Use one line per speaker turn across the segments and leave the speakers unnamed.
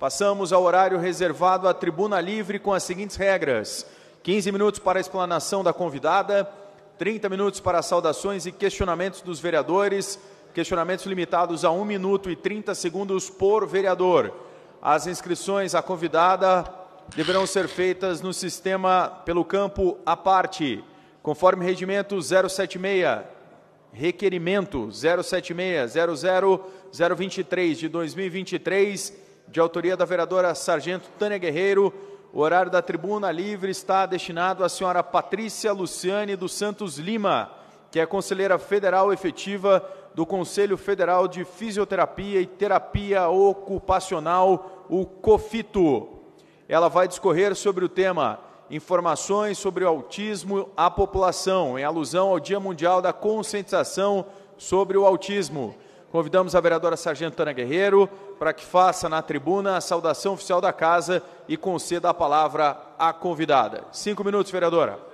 Passamos ao horário reservado à tribuna livre com as seguintes regras: 15 minutos para a explanação da convidada, 30 minutos para saudações e questionamentos dos vereadores, questionamentos limitados a 1 minuto e 30 segundos por vereador. As inscrições à convidada deverão ser feitas no sistema pelo campo à parte, conforme regimento 076, requerimento 076-00023 de 2023, de autoria da vereadora Sargento Tânia Guerreiro. O horário da tribuna livre está destinado à senhora Patrícia Luciane dos Santos Lima, que é conselheira federal efetiva do Conselho Federal de Fisioterapia e Terapia Ocupacional, o COFITO. Ela vai discorrer sobre o tema Informações sobre o Autismo à População, em alusão ao Dia Mundial da Conscientização sobre o Autismo. Convidamos a vereadora Sargento Tânia Guerreiro para que faça na tribuna a saudação oficial da casa e conceda a palavra à convidada. 5 minutos, vereadora.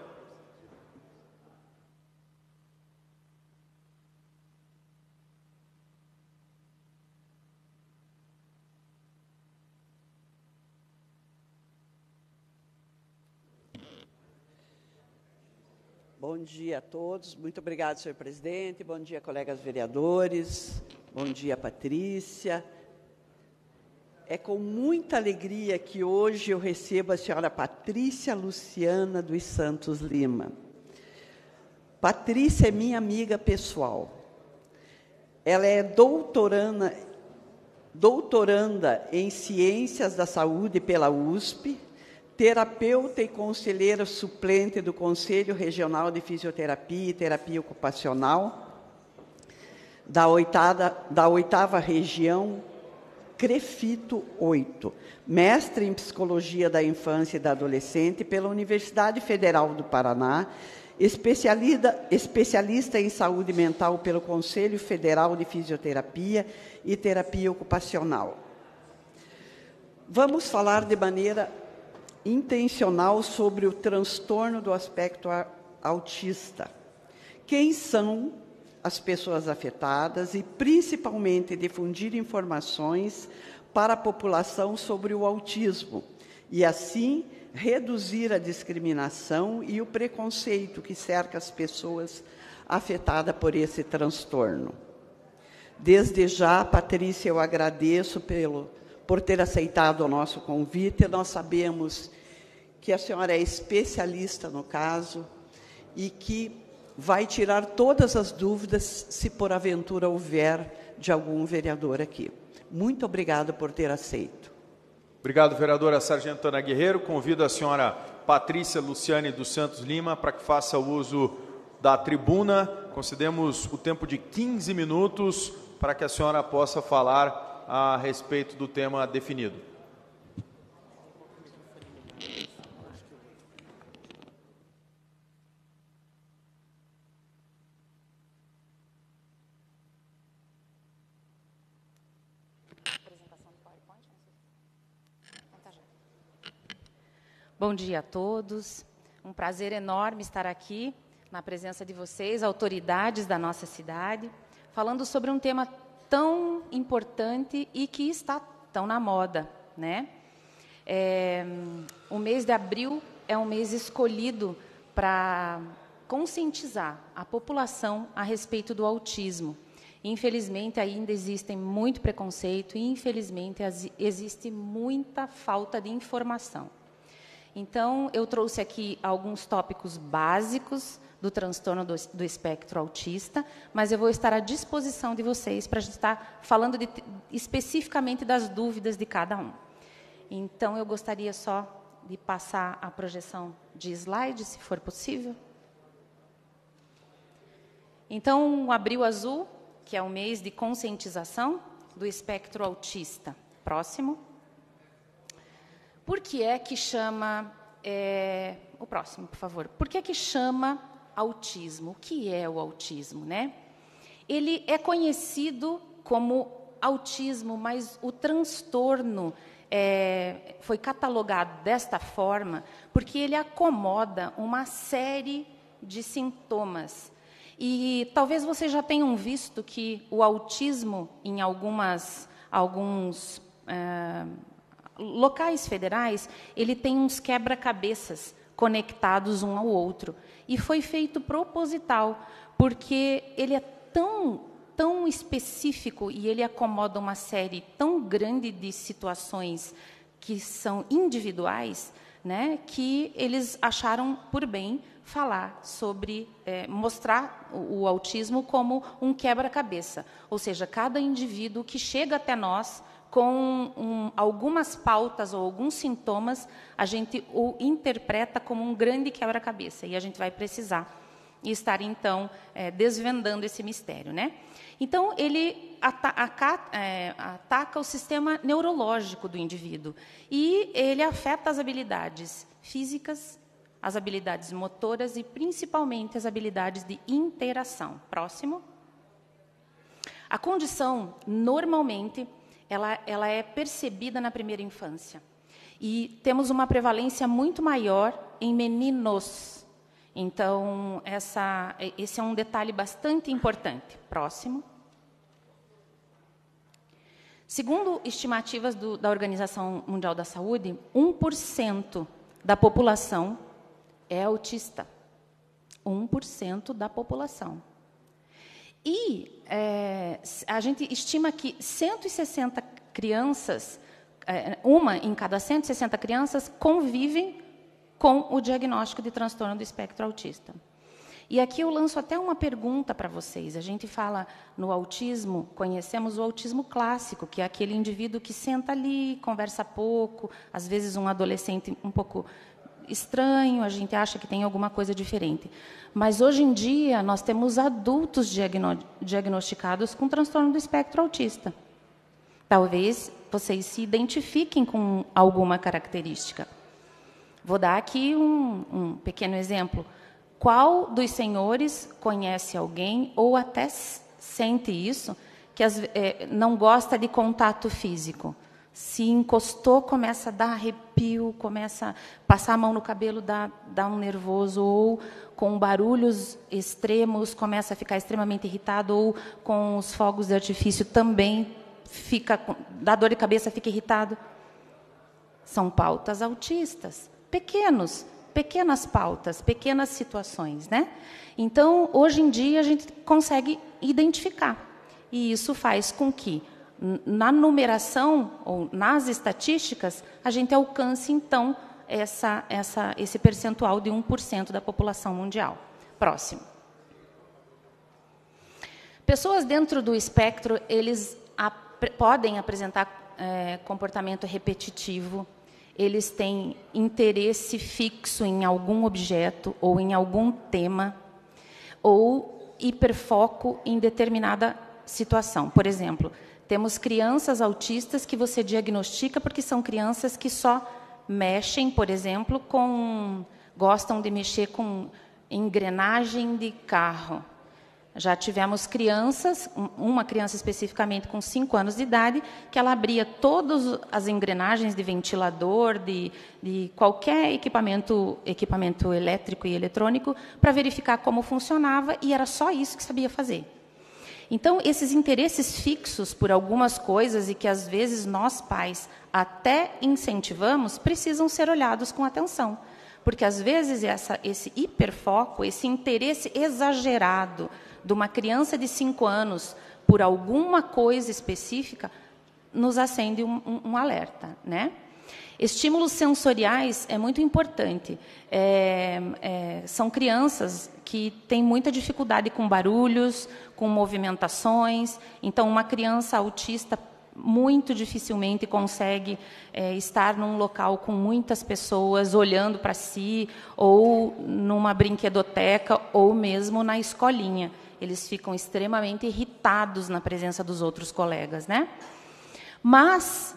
Bom dia a todos. Muito obrigado, senhor presidente. Bom dia, colegas vereadores. Bom dia, Patrícia. É com muita alegria que hoje eu recebo a senhora Patrícia Luciana dos Santos Lima. Patrícia é minha amiga pessoal. Ela é doutoranda em Ciências da Saúde pela USP, terapeuta e conselheira suplente do Conselho Regional de Fisioterapia e Terapia Ocupacional da 8ª Região CREFITO 8, mestre em Psicologia da Infância e da Adolescente pela Universidade Federal do Paraná, especialista em saúde mental pelo Conselho Federal de Fisioterapia e Terapia Ocupacional. Vamos falar de maneira intencional sobre o transtorno do aspecto autista. Quem são as pessoas afetadas e, principalmente, difundir informações para a população sobre o autismo e, assim, reduzir a discriminação e o preconceito que cerca as pessoas afetadas por esse transtorno. Desde já, Patrícia, eu agradeço por ter aceitado o nosso convite. Nós sabemos que a senhora é especialista no caso e que vai tirar todas as dúvidas, se por aventura houver, de algum vereador aqui. Muito obrigada por ter aceito.
Obrigado, vereadora Sargento Tânia Guerreiro. Convido a senhora Patrícia Luciane dos Santos Lima para que faça uso da tribuna. Concedemos o tempo de 15 minutos para que a senhora possa falar a respeito do tema definido.
Bom dia a todos. Um prazer enorme estar aqui na presença de vocês, autoridades da nossa cidade, falando sobre um tema tão importante e que está tão na moda, né? O mês de abril é um mês escolhido para conscientizar a população a respeito do autismo. Infelizmente, ainda existe muito preconceito e, infelizmente, existe muita falta de informação. Então, eu trouxe aqui alguns tópicos básicos do transtorno do espectro autista, mas eu vou estar à disposição de vocês para a gente estar falando especificamente das dúvidas de cada um. Então, eu gostaria só de passar a projeção de slide, se for possível. Então, o Abril Azul, que é o mês de conscientização do espectro autista. Próximo. Por que é que chama... o próximo, por favor. Por que é que chama autismo? O que é o autismo, né? Ele é conhecido como autismo, mas o transtorno foi catalogado desta forma porque ele acomoda uma série de sintomas. E talvez vocês já tenham visto que o autismo, em alguns locais federais, ele tem uns quebra-cabeças conectados um ao outro. E foi feito proposital, porque ele é tão específico e ele acomoda uma série tão grande de situações que são individuais, né, que eles acharam por bem falar sobre, mostrar o autismo como um quebra-cabeça. Ou seja, cada indivíduo que chega até nós com algumas pautas ou alguns sintomas, a gente o interpreta como um grande quebra-cabeça. E a gente vai precisar estar, então, desvendando esse mistério, né? Então, ele ataca o sistema neurológico do indivíduo. E ele afeta as habilidades físicas, as habilidades motoras e, principalmente, as habilidades de interação. Próximo. A condição, normalmente, ela é percebida na primeira infância. E temos uma prevalência muito maior em meninos. Então, esse é um detalhe bastante importante. Próximo. Segundo estimativas da Organização Mundial da Saúde, 1% da população é autista. 1% da população. E a gente estima que 160 crianças, uma em cada 160 crianças, convivem com o diagnóstico de transtorno do espectro autista. E aqui eu lanço até uma pergunta para vocês. A gente fala no autismo, conhecemos o autismo clássico, que é aquele indivíduo que senta ali, conversa pouco, às vezes um adolescente um pouco estranho, a gente acha que tem alguma coisa diferente. Mas, hoje em dia, nós temos adultos diagnosticados com transtorno do espectro autista. Talvez vocês se identifiquem com alguma característica. Vou dar aqui um pequeno exemplo. Qual dos senhores conhece alguém, ou até sente isso, que não gosta de contato físico? Se encostou, começa a dar arrepio, começa a passar a mão no cabelo, dá um nervoso, ou com barulhos extremos, começa a ficar extremamente irritado, ou com os fogos de artifício também dá dor de cabeça, fica irritado. São pautas autistas, pequenas pautas, pequenas situações, né? Então, hoje em dia, a gente consegue identificar. E isso faz com que, na numeração, ou nas estatísticas, a gente alcance, então, esse percentual de 1% da população mundial. Próximo. Pessoas dentro do espectro, eles podem apresentar comportamento repetitivo, eles têm interesse fixo em algum objeto ou em algum tema, ou hiperfoco em determinada situação. Por exemplo, temos crianças autistas que você diagnostica porque são crianças que só mexem, por exemplo, gostam de mexer com engrenagem de carro. Já tivemos crianças, uma criança especificamente com 5 anos de idade, que ela abria todas as engrenagens de ventilador, de qualquer equipamento elétrico e eletrônico, para verificar como funcionava, e era só isso que sabia fazer. Então, esses interesses fixos por algumas coisas, e que às vezes nós pais até incentivamos, precisam ser olhados com atenção. Porque às vezes esse hiperfoco, esse interesse exagerado de uma criança de 5 anos por alguma coisa específica, nos acende um alerta, né? Estímulos sensoriais é muito importante. São crianças que têm muita dificuldade com barulhos, com movimentações. Então, uma criança autista muito dificilmente consegue estar num local com muitas pessoas olhando para si, ou numa brinquedoteca, ou mesmo na escolinha. Eles ficam extremamente irritados na presença dos outros colegas, né? Mas,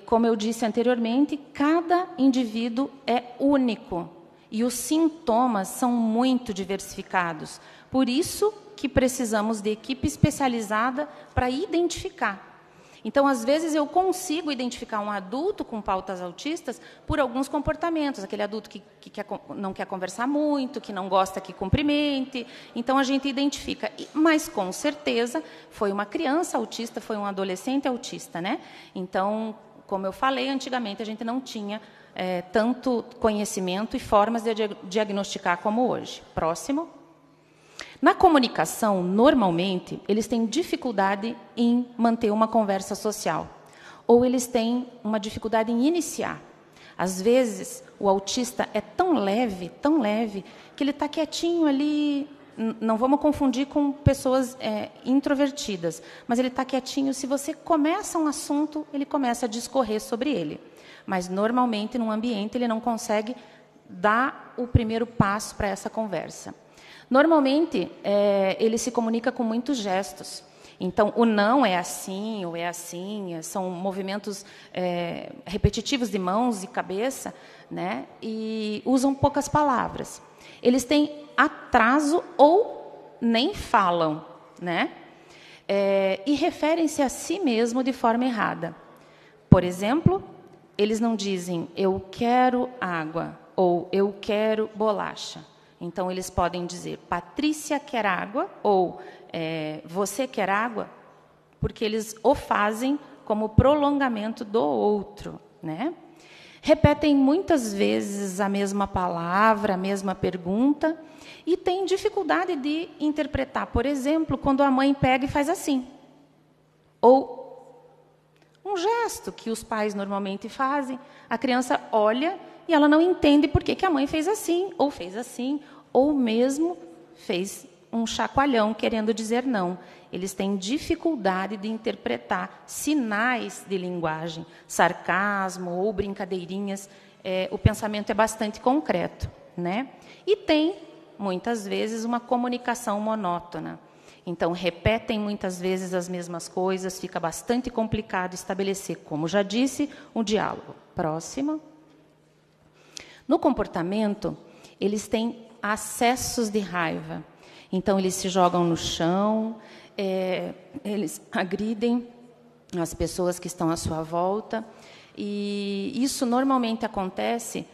como eu disse anteriormente, cada indivíduo é único e os sintomas são muito diversificados. Por isso que precisamos de equipe especializada para identificar. Então, às vezes, eu consigo identificar um adulto com pautas autistas por alguns comportamentos. Aquele adulto que não quer conversar muito, que não gosta que cumprimente. Então, a gente identifica. Mas, com certeza, foi uma criança autista, foi um adolescente autista, né? Então, como eu falei, antigamente a gente não tinha tanto conhecimento e formas de diagnosticar como hoje. Próximo. Na comunicação, normalmente, eles têm dificuldade em manter uma conversa social, ou eles têm uma dificuldade em iniciar. Às vezes, o autista é tão leve, que ele está quietinho ali. Não vamos confundir com pessoas introvertidas, mas ele está quietinho. Se você começa um assunto, ele começa a discorrer sobre ele. Mas, normalmente, num ambiente, ele não consegue dar o primeiro passo para essa conversa. Normalmente, ele se comunica com muitos gestos. Então, o não é assim, ou é assim, são movimentos repetitivos de mãos e cabeça, né? E usam poucas palavras. Eles têm atraso ou nem falam, né? E referem-se a si mesmo de forma errada. Por exemplo, eles não dizem eu quero água ou eu quero bolacha. Então, eles podem dizer Patrícia quer água ou você quer água, porque eles o fazem como prolongamento do outro, né? Repetem muitas vezes a mesma palavra, a mesma pergunta, e têm dificuldade de interpretar. Por exemplo, quando a mãe pega e faz assim. Ou um gesto que os pais normalmente fazem, a criança olha e ela não entende por que a mãe fez assim, ou mesmo fez um chacoalhão querendo dizer não. Eles têm dificuldade de interpretar sinais de linguagem, sarcasmo ou brincadeirinhas. O pensamento é bastante concreto, né? E tem, muitas vezes, uma comunicação monótona. Então, repetem muitas vezes as mesmas coisas, fica bastante complicado estabelecer, como já disse, um diálogo. Próximo. No comportamento, eles têm acessos de raiva. Então, eles se jogam no chão, eles agridem as pessoas que estão à sua volta. E isso normalmente acontece,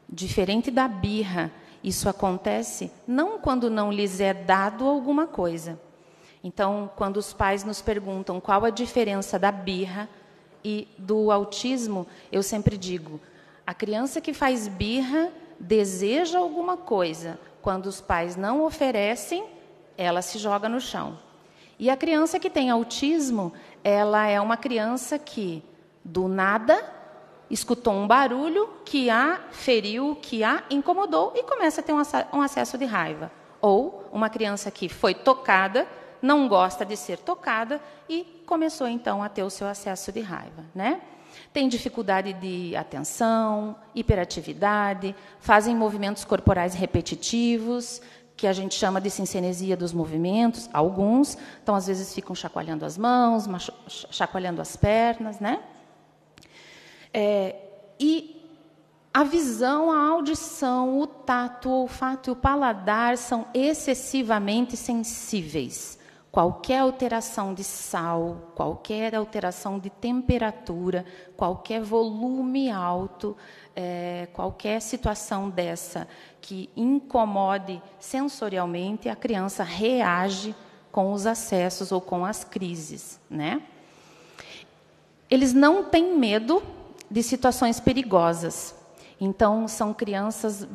diferente da birra, isso acontece não quando não lhes é dado alguma coisa. Então, quando os pais nos perguntam qual a diferença da birra e do autismo, eu sempre digo, a criança que faz birra deseja alguma coisa. Quando os pais não oferecem, ela se joga no chão. E a criança que tem autismo, ela é uma criança que, do nada, escutou um barulho que a feriu, que a incomodou e começa a ter um acesso de raiva. Ou uma criança que foi tocada, não gosta de ser tocada e começou, então, a ter o seu acesso de raiva, né? Tem dificuldade de atenção, hiperatividade, fazem movimentos corporais repetitivos, que a gente chama de sinestesia dos movimentos, alguns. Então, às vezes, ficam chacoalhando as mãos, chacoalhando as pernas, né? E a visão, a audição, o tato, o olfato e o paladar são excessivamente sensíveis. Qualquer alteração de sal, qualquer alteração de temperatura, qualquer volume alto, qualquer situação dessa que incomode sensorialmente, a criança reage com os acessos ou com as crises, né? Eles não têm medo de situações perigosas. Então, são crianças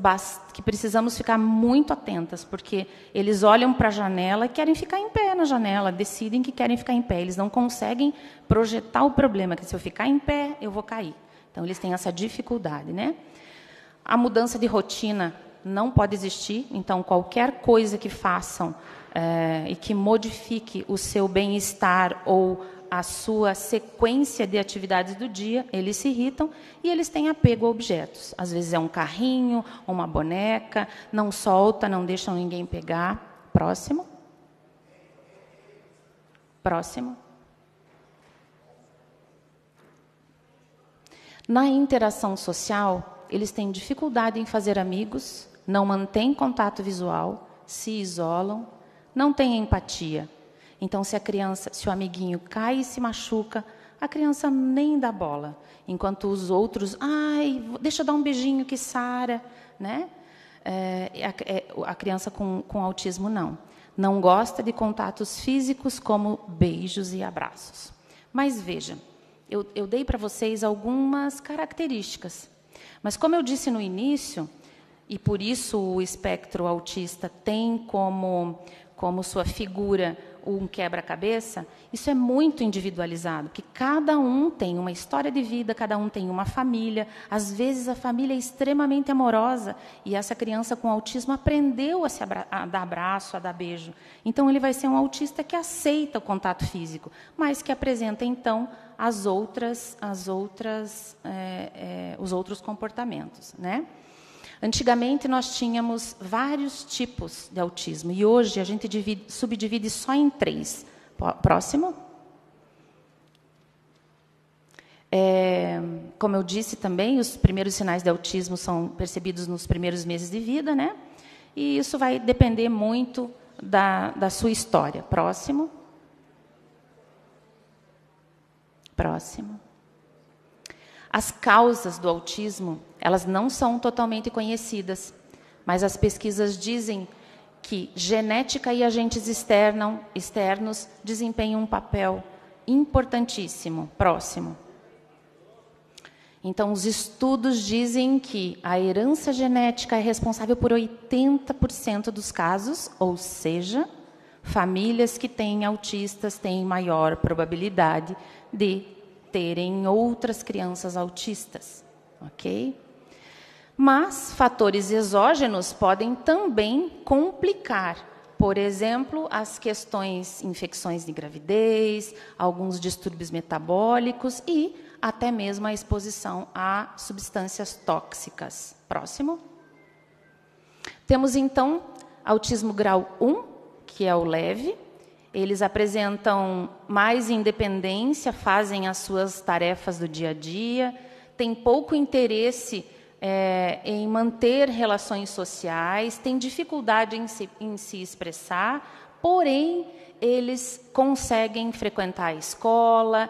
que precisamos ficar muito atentas, porque eles olham para a janela e querem ficar em pé na janela, decidem que querem ficar em pé. Eles não conseguem projetar o problema, que se eu ficar em pé, eu vou cair. Então, eles têm essa dificuldade, né? A mudança de rotina não pode existir. Então, qualquer coisa que façam e que modifique o seu bem-estar ou a sua sequência de atividades do dia, eles se irritam e eles têm apego a objetos. Às vezes é um carrinho, uma boneca, não solta, não deixam ninguém pegar. Próximo. Próximo. Na interação social, eles têm dificuldade em fazer amigos, não mantêm contato visual, se isolam, não têm empatia. Então, se o amiguinho cai e se machuca, a criança nem dá bola. Enquanto os outros, deixa eu dar um beijinho que sara, né? A criança com autismo não. Não gosta de contatos físicos como beijos e abraços. Mas veja, eu dei para vocês algumas características. Mas, como eu disse no início, e por isso o espectro autista tem como sua figura um quebra-cabeça, isso é muito individualizado, porque cada um tem uma história de vida, cada um tem uma família, às vezes a família é extremamente amorosa, e essa criança com autismo aprendeu a dar abraço, a dar beijo. Então, ele vai ser um autista que aceita o contato físico, mas que apresenta, então, os outros comportamentos, né? Antigamente, nós tínhamos vários tipos de autismo, e hoje a gente subdivide só em 3. Próximo. Como eu disse também, os primeiros sinais de autismo são percebidos nos primeiros meses de vida, né? E isso vai depender muito da sua história. Próximo. Próximo. As causas do autismo, elas não são totalmente conhecidas, mas as pesquisas dizem que genética e agentes externos desempenham um papel importantíssimo. Próximo. Então, os estudos dizem que a herança genética é responsável por 80% dos casos, ou seja, famílias que têm autistas têm maior probabilidade de terem outras crianças autistas, ok? Mas fatores exógenos podem também complicar, por exemplo, as questões infecções de gravidez, alguns distúrbios metabólicos e até mesmo a exposição a substâncias tóxicas. Próximo. Temos, então, autismo grau 1, que é o leve. Eles apresentam mais independência, fazem as suas tarefas do dia a dia, têm pouco interesse em manter relações sociais, têm dificuldade em se expressar, porém, eles conseguem frequentar a escola,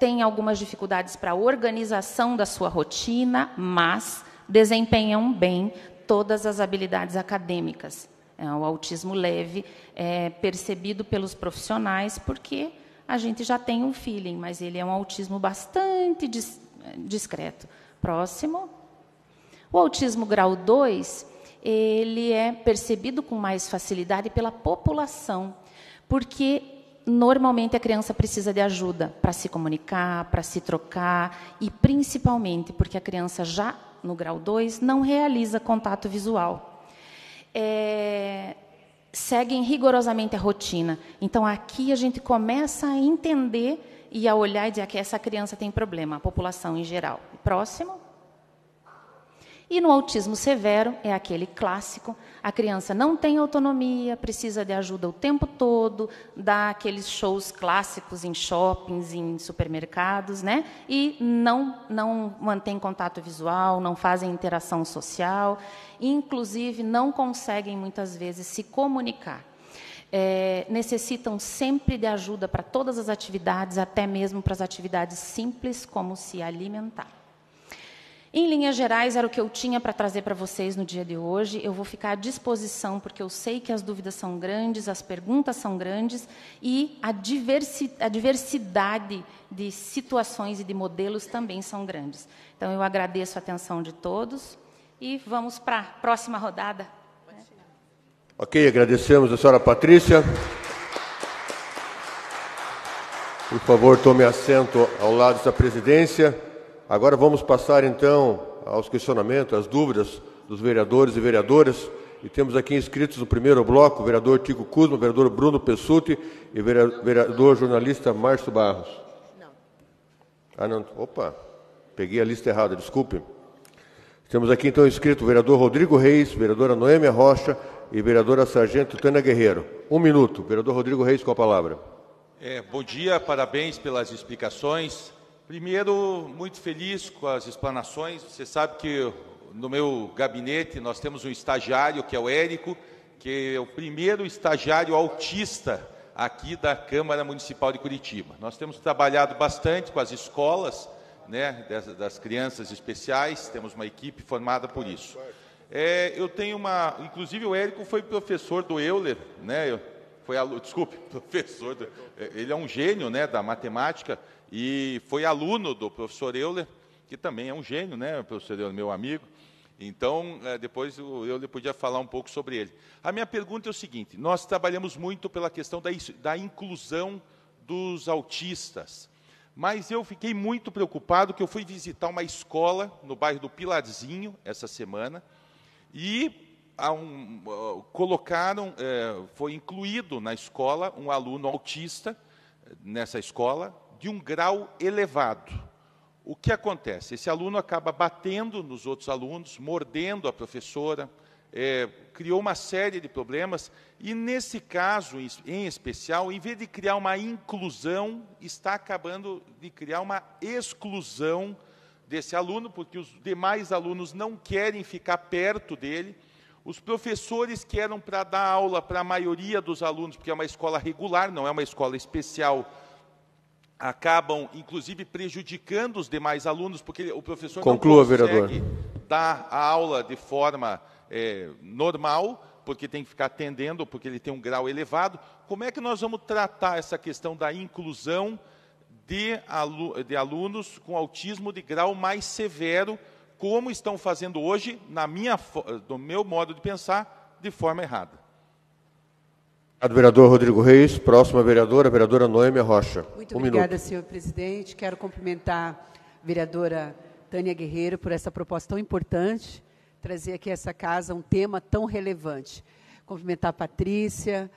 têm algumas dificuldades para a organização da sua rotina, mas desempenham bem todas as habilidades acadêmicas. O autismo leve é percebido pelos profissionais porque a gente já tem um feeling, mas ele é um autismo bastante discreto. Próximo. O autismo grau 2, ele é percebido com mais facilidade pela população, porque normalmente a criança precisa de ajuda para se comunicar, para se trocar, e principalmente porque a criança já no grau 2 não realiza contato visual. Seguem rigorosamente a rotina. Então, aqui a gente começa a entender e a olhar e dizer que essa criança tem problema, a população em geral. Próximo. E no autismo severo, é aquele clássico, a criança não tem autonomia, precisa de ajuda o tempo todo, dá aqueles shows clássicos em shoppings, em supermercados, né? E não mantém contato visual, não fazem interação social, inclusive não conseguem, muitas vezes, se comunicar. Necessitam sempre de ajuda para todas as atividades, até mesmo para as atividades simples, como se alimentar. Em linhas gerais, era o que eu tinha para trazer para vocês no dia de hoje. Eu vou ficar à disposição, porque eu sei que as dúvidas são grandes, as perguntas são grandes, e a diversidade de situações e de modelos também são grandes. Então, eu agradeço a atenção de todos e vamos para a próxima rodada.
Ok, agradecemos a senhora Patrícia. Por favor, tome assento ao lado da presidência. Agora vamos passar, então, aos questionamentos, às dúvidas dos vereadores e vereadoras. E temos aqui inscritos no primeiro bloco o vereador Tico Kuzma, o vereador Bruno Pessutti e o vereador jornalista Márcio Barros. Não. Opa, peguei a lista errada, desculpe. Temos aqui, então, inscrito o vereador Rodrigo Reis, vereadora Noêmia Rocha e vereadora Sargento Tânia Guerreiro. 1 minuto. Vereador Rodrigo Reis, com a palavra.
Bom dia, parabéns pelas explicações. Primeiro, muito feliz com as explanações. Você sabe que no meu gabinete nós temos um estagiário, que é o Érico, que é o primeiro estagiário autista aqui da Câmara Municipal de Curitiba. Nós temos trabalhado bastante com as escolas, né, das crianças especiais, temos uma equipe formada por isso. Eu tenho inclusive o Érico foi professor do Euler, né, desculpe, professor, ele é um gênio, né, da matemática, e foi aluno do professor Euler, que também é um gênio, né, professor Euler, meu amigo. Então, depois o Euler podia falar um pouco sobre ele. A minha pergunta é o seguinte: nós trabalhamos muito pela questão da inclusão dos autistas, mas eu fiquei muito preocupado que eu fui visitar uma escola no bairro do Pilarzinho essa semana, e foi incluído na escola um aluno autista, nessa escola, de um grau elevado. O que acontece? Esse aluno acaba batendo nos outros alunos, mordendo a professora, criou uma série de problemas, e nesse caso, em especial, em vez de criar uma inclusão, está acabando de criar uma exclusão desse aluno, porque os demais alunos não querem ficar perto dele. Os professores que eram para dar aula para a maioria dos alunos, porque é uma escola regular, não é uma escola especial, acabam, inclusive, prejudicando os demais alunos, porque o professor não consegue dar a aula de forma normal, porque tem que ficar atendendo, porque ele tem um grau elevado. Como é que nós vamos tratar essa questão da inclusão de alunos com autismo de grau mais severo, como estão fazendo hoje, do meu modo de pensar, de forma errada?
Obrigado, vereador Rodrigo Reis. Próxima vereadora, a vereadora Noêmia Rocha.
Muito obrigada, senhor presidente. Quero cumprimentar a vereadora Tânia Guerreiro por essa proposta tão importante, trazer aqui a essa casa um tema tão relevante. Cumprimentar a Patrícia,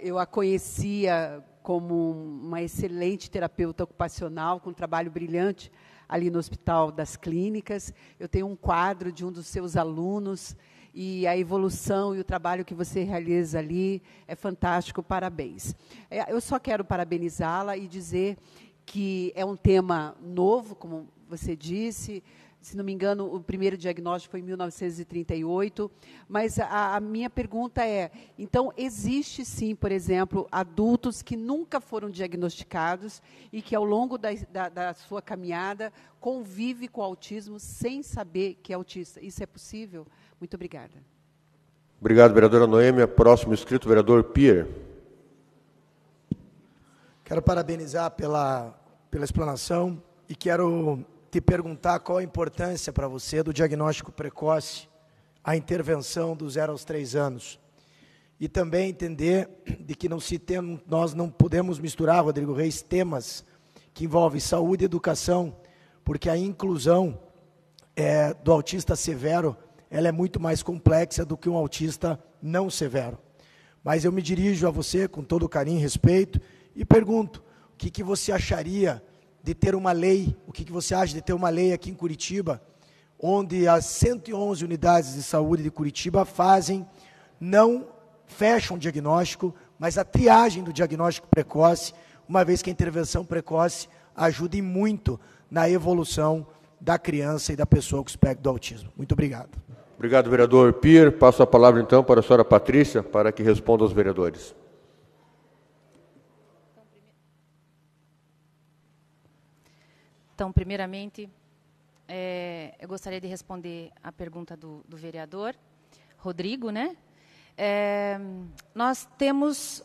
eu a conhecia como uma excelente terapeuta ocupacional, com um trabalho brilhante ali no Hospital das Clínicas. Eu tenho um quadro de um dos seus alunos, e a evolução e o trabalho que você realiza ali é fantástico, parabéns. Eu só quero parabenizá-la e dizer que é um tema novo, como você disse. Se não me engano, o primeiro diagnóstico foi em 1938, mas a minha pergunta é, então, existe sim, por exemplo, adultos que nunca foram diagnosticados e que, ao longo da sua caminhada, convive com o autismo sem saber que é autista. Isso é possível? Muito obrigada.
Obrigado, vereadora Noêmia. Próximo inscrito, vereador Pierre.
Quero parabenizar pela explanação e quero te perguntar qual a importância para você do diagnóstico precoce, a intervenção do 0 aos 3 anos. E também entender de que nós não podemos misturar, Rodrigo Reis, temas que envolvem saúde e educação, porque a inclusão do autista severo, ela é muito mais complexa do que um autista não severo. Mas eu me dirijo a você com todo carinho e respeito e pergunto, o que você acharia de ter uma lei, o que você acha de ter uma lei aqui em Curitiba, onde as 111 unidades de saúde de Curitiba não fecham o diagnóstico, mas a triagem do diagnóstico precoce, uma vez que a intervenção precoce ajude muito na evolução da criança e da pessoa com espectro do autismo. Muito obrigado.
Obrigado, vereador Pierre. Passo a palavra, então, para a senhora Patrícia, para que responda aos vereadores.
Então, primeiramente, eu gostaria de responder a pergunta do vereador Rodrigo, né? Nós temos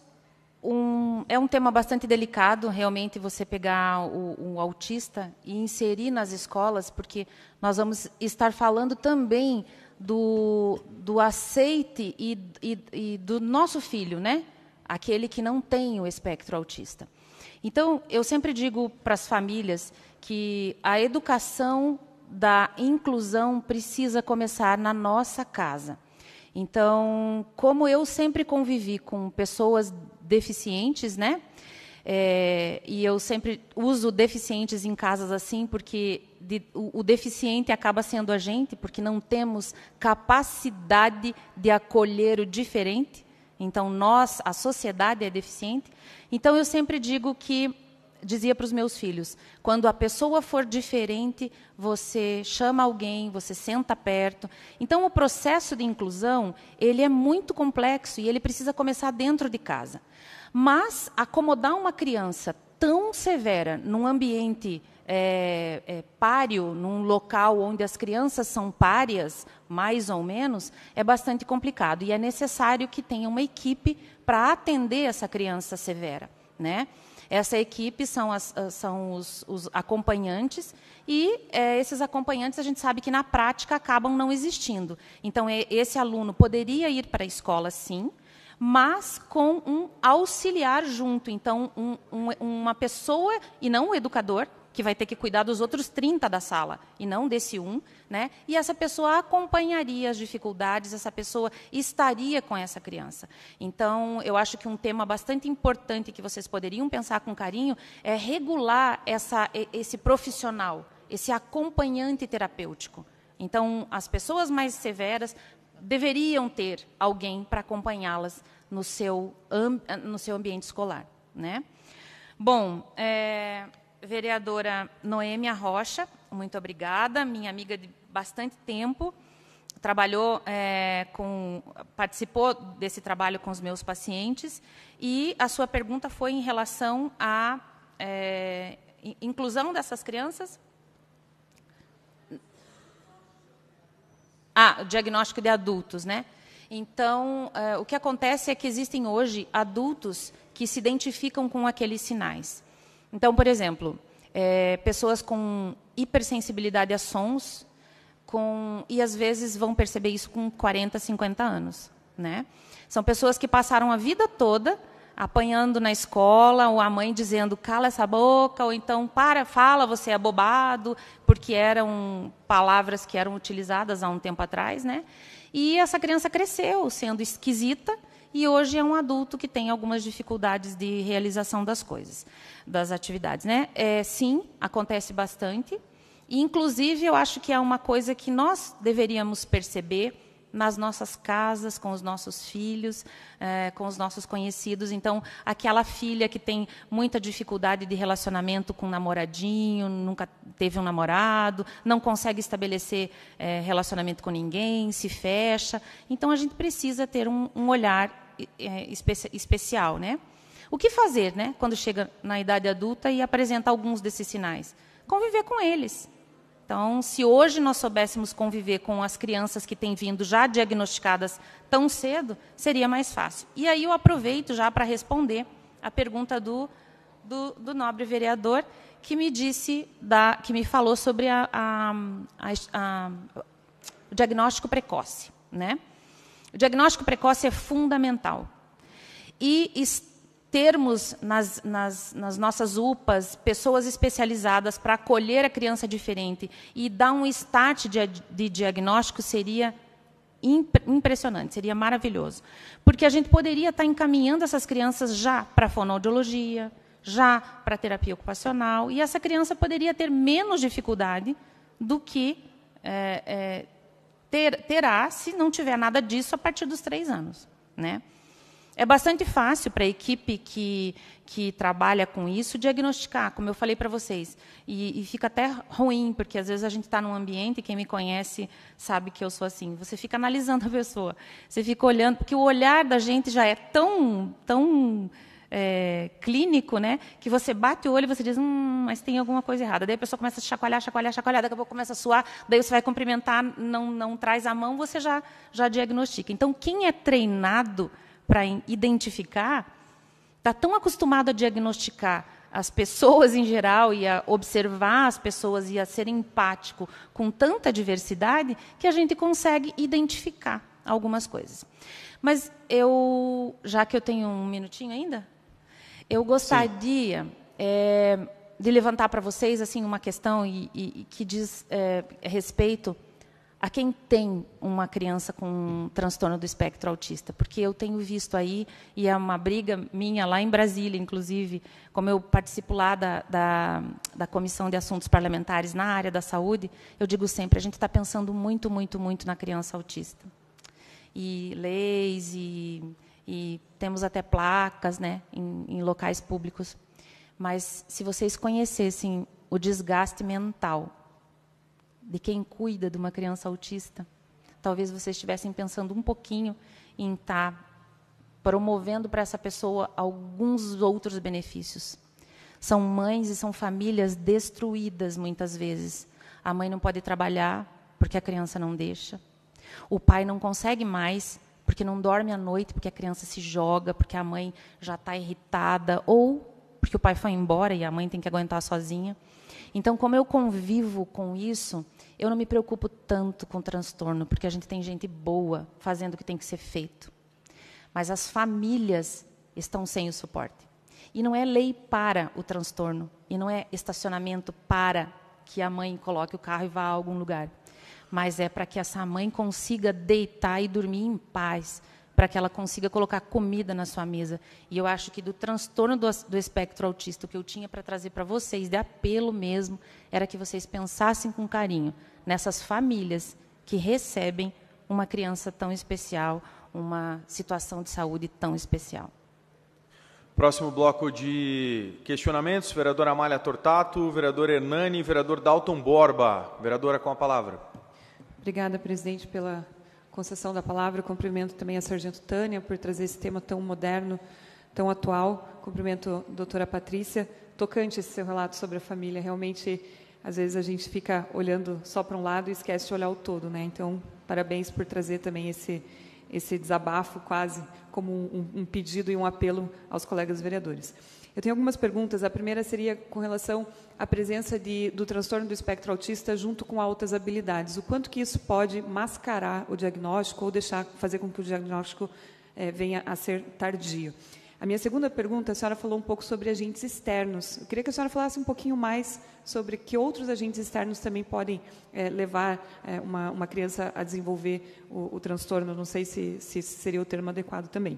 é um tema bastante delicado, realmente, você pegar o autista e inserir nas escolas, porque nós vamos estar falando também do aceite e do nosso filho, né? Aquele que não tem o espectro autista. Então, eu sempre digo para as famílias que a educação da inclusão precisa começar na nossa casa. Então, como eu sempre convivi com pessoas deficientes, né? E eu sempre uso deficientes em casas assim, porque o deficiente acaba sendo a gente, porque não temos capacidade de acolher o diferente. Então, a sociedade é deficiente. Então, eu sempre dizia para os meus filhos, quando a pessoa for diferente, você chama alguém, você senta perto. Então, o processo de inclusão, ele é muito complexo e ele precisa começar dentro de casa. Mas, acomodar uma criança tão severa num ambiente páreo, num local onde as crianças são párias, mais ou menos, é bastante complicado. E é necessário que tenha uma equipe para atender essa criança severa, né? Essa equipe são os acompanhantes, e esses acompanhantes a gente sabe que, na prática, acabam não existindo. Então, esse aluno poderia ir para a escola, sim, mas com um auxiliar junto. Então, uma pessoa, e não o educador, que vai ter que cuidar dos outros 30 da sala, e não desse um, né? E essa pessoa acompanharia as dificuldades, essa pessoa estaria com essa criança. Então, eu acho que um tema bastante importante que vocês poderiam pensar com carinho é regular esse profissional, esse acompanhante terapêutico. Então, as pessoas mais severas deveriam ter alguém para acompanhá-las no seu ambiente escolar, né? Bom, vereadora Noêmia Rocha, muito obrigada, minha amiga de bastante tempo, participou desse trabalho com os meus pacientes, e a sua pergunta foi em relação à inclusão dessas crianças? O diagnóstico de adultos, né? Então, o que acontece é que existem hoje adultos que se identificam com aqueles sinais. Então, por exemplo, pessoas com hipersensibilidade a sons, e às vezes vão perceber isso com 40, 50 anos, né? São pessoas que passaram a vida toda apanhando na escola, ou a mãe dizendo, cala essa boca, ou então, fala, você é abobado, porque eram palavras que eram utilizadas há um tempo atrás, né? E essa criança cresceu sendo esquisita, e hoje é um adulto que tem algumas dificuldades de realização das coisas, das atividades, né? Sim, acontece bastante, e, inclusive, eu acho que é uma coisa que nós deveríamos perceber nas nossas casas, com os nossos filhos, com os nossos conhecidos. Então, aquela filha que tem muita dificuldade de relacionamento com um namoradinho, nunca teve um namorado, não consegue estabelecer relacionamento com ninguém, se fecha. Então, a gente precisa ter um olhar especial, né? O que fazer, né, quando chega na idade adulta e apresenta alguns desses sinais? Conviver com eles. Então, se hoje nós soubéssemos conviver com as crianças que têm vindo já diagnosticadas tão cedo, seria mais fácil. E aí eu aproveito já para responder a pergunta do nobre vereador, que me falou sobre o diagnóstico precoce, né? O diagnóstico precoce é fundamental. E termos nas nossas UPAs pessoas especializadas para acolher a criança diferente e dar um start de diagnóstico seria impressionante, seria maravilhoso. Porque a gente poderia estar encaminhando essas crianças já para a fonoaudiologia, já para a terapia ocupacional, e essa criança poderia ter menos dificuldade do que terá se não tiver nada disso a partir dos 3 anos, né? É bastante fácil para a equipe que trabalha com isso diagnosticar, como eu falei para vocês. E fica até ruim, porque às vezes a gente está num ambiente, quem me conhece sabe que eu sou assim, você fica analisando a pessoa, você fica olhando, porque o olhar da gente já é tão clínico, né, que você bate o olho e você diz, mas tem alguma coisa errada. Daí a pessoa começa a chacoalhar, daqui a pouco começa a suar, daí você vai cumprimentar, não traz a mão, você já diagnostica. Então, quem é treinado para identificar, está tão acostumado a diagnosticar as pessoas em geral e a observar as pessoas e a ser empático com tanta diversidade, que a gente consegue identificar algumas coisas. Mas já que eu tenho um minutinho ainda, eu gostaria de levantar para vocês assim uma questão que diz respeito a quem tem uma criança com um transtorno do espectro autista, porque eu tenho visto aí, e é uma briga minha lá em Brasília, inclusive, como eu participo lá da Comissão de Assuntos Parlamentares na área da saúde, eu digo sempre, a gente está pensando muito, muito, muito na criança autista. E leis, e temos até placas, né, em locais públicos. Mas, se vocês conhecessem o desgaste mental de quem cuida de uma criança autista, talvez vocês estivessem pensando um pouquinho em estar promovendo para essa pessoa alguns outros benefícios. São mães e são famílias destruídas, muitas vezes. A mãe não pode trabalhar, porque a criança não deixa. O pai não consegue mais, porque não dorme à noite, porque a criança se joga, porque a mãe já está irritada, ou porque o pai foi embora e a mãe tem que aguentar sozinha. Então, como eu convivo com isso, eu não me preocupo tanto com o transtorno, porque a gente tem gente boa fazendo o que tem que ser feito. Mas as famílias estão sem o suporte. E não é lei para o transtorno, e não é estacionamento para que a mãe coloque o carro e vá a algum lugar. Mas é para que essa mãe consiga deitar e dormir em paz, para que ela consiga colocar comida na sua mesa. E eu acho que do transtorno do espectro autista, o que eu tinha para trazer para vocês, de apelo mesmo, era que vocês pensassem com carinho nessas famílias que recebem uma criança tão especial, uma situação de saúde tão especial.
Próximo bloco de questionamentos, vereadora Amália Tortato, vereador Hernani, vereador Dalton Borba. Vereadora, com a palavra.
Obrigada, presidente, pela concessão da palavra. Cumprimento também a sargento Tânia por trazer esse tema tão moderno, tão atual. Cumprimento a doutora Patrícia. Tocante esse seu relato sobre a família. Realmente, às vezes, a gente fica olhando só para um lado e esquece de olhar o todo, né? Então, parabéns por trazer também esse desabafo, quase como um pedido e um apelo aos colegas vereadores. Eu tenho algumas perguntas. A primeira seria com relação à presença do transtorno do espectro autista junto com altas habilidades. O quanto que isso pode mascarar o diagnóstico ou fazer com que o diagnóstico venha a ser tardio. A minha segunda pergunta, a senhora falou um pouco sobre agentes externos. Eu queria que a senhora falasse um pouquinho mais sobre que outros agentes externos também podem levar uma criança a desenvolver o transtorno. Não sei se seria o termo adequado também.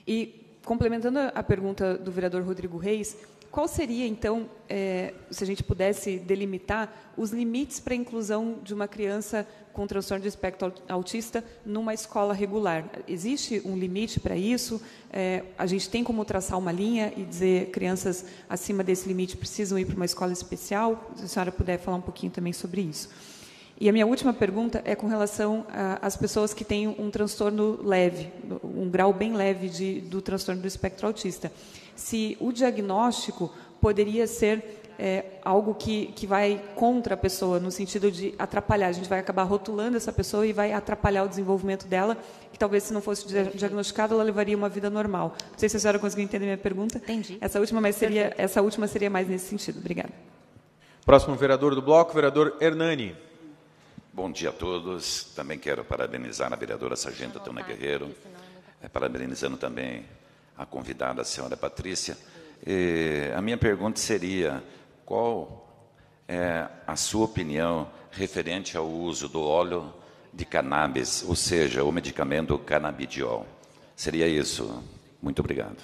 E, complementando a pergunta do vereador Rodrigo Reis, qual seria, então, se a gente pudesse delimitar os limites para a inclusão de uma criança com transtorno de espectro autista numa escola regular? Existe um limite para isso? A gente tem como traçar uma linha e dizer crianças acima desse limite precisam ir para uma escola especial? Se a senhora puder falar um pouquinho também sobre isso. E a minha última pergunta é com relação às pessoas que têm um transtorno leve, um grau bem leve do transtorno do espectro autista. Se o diagnóstico poderia ser algo que vai contra a pessoa, no sentido de atrapalhar. A gente vai acabar rotulando essa pessoa e vai atrapalhar o desenvolvimento dela, que talvez, se não fosse diagnosticado, ela levaria uma vida normal. Não sei se a senhora conseguiu entender minha pergunta.
Entendi.
Essa última seria mais nesse sentido. Obrigada.
Próximo vereador do bloco, vereador Hernani.
Bom dia a todos. Também quero parabenizar a vereadora sargento Tânia Guerreiro, parabenizando também a convidada, a senhora Patrícia. A minha pergunta seria, qual é a sua opinião referente ao uso do óleo de cannabis, ou seja, o medicamento canabidiol? Seria isso. Muito obrigado.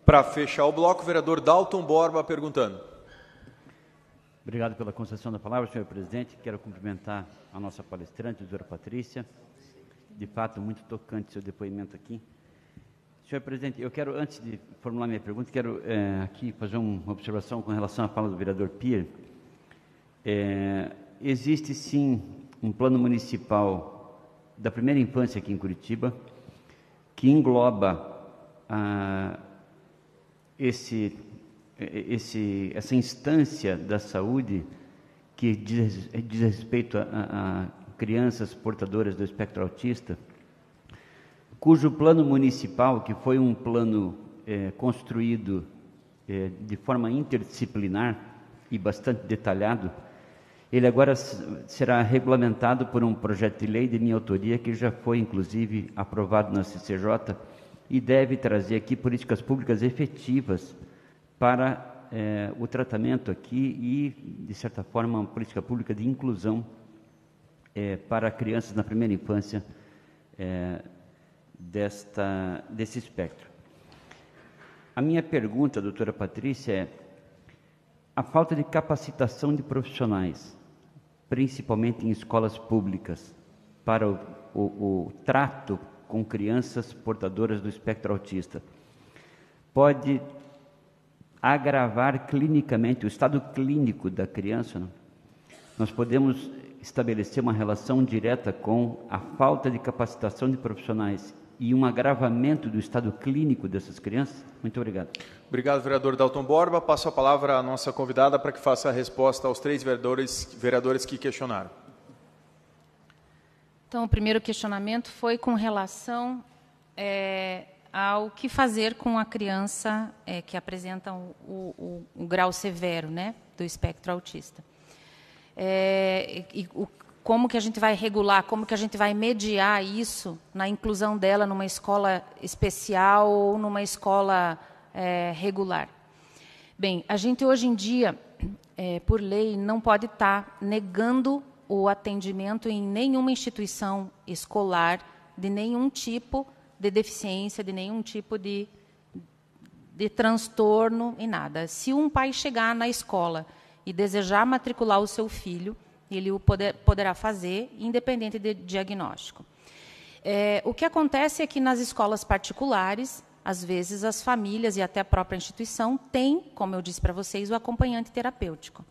Para fechar o bloco, vereador Dalton Borba perguntando.
Obrigado pela concessão da palavra, senhor presidente. Quero cumprimentar a nossa palestrante, a doutora Patrícia. De fato, muito tocante seu depoimento aqui. Senhor presidente, eu quero, antes de formular minha pergunta, quero aqui fazer uma observação com relação à fala do vereador Pier. Existe, sim, um plano municipal da primeira infância aqui em Curitiba, que engloba essa instância da saúde que diz respeito a crianças portadoras do espectro autista, cujo plano municipal, que foi um plano construído de forma interdisciplinar e bastante detalhado, ele agora será regulamentado por um projeto de lei de minha autoria, que já foi, inclusive, aprovado na CCJ, e deve trazer aqui políticas públicas efetivas para o tratamento aqui e, de certa forma, uma política pública de inclusão para crianças na primeira infância desse espectro. A minha pergunta, doutora Patrícia, é a falta de capacitação de profissionais, principalmente em escolas públicas, para o trato com crianças portadoras do espectro autista, pode agravar clinicamente o estado clínico da criança, não? Nós podemos estabelecer uma relação direta com a falta de capacitação de profissionais e um agravamento do estado clínico dessas crianças? Muito obrigado.
Obrigado, vereador Dalton Borba. Passo a palavra à nossa convidada para que faça a resposta aos 3 vereadores que questionaram.
Então, o primeiro questionamento foi com relação ao que fazer com a criança que apresenta o grau severo, né, do espectro autista. Como que a gente vai regular, como que a gente vai mediar isso na inclusão dela numa escola especial ou numa escola regular. Bem, a gente hoje em dia, por lei, não pode estar negando o atendimento em nenhuma instituição escolar de nenhum tipo de deficiência, de nenhum tipo de transtorno e nada. Se um pai chegar na escola e desejar matricular o seu filho, ele o poderá fazer, independente de diagnóstico. O que acontece é que nas escolas particulares, às vezes as famílias e até a própria instituição têm, como eu disse para vocês, o acompanhante terapêutico.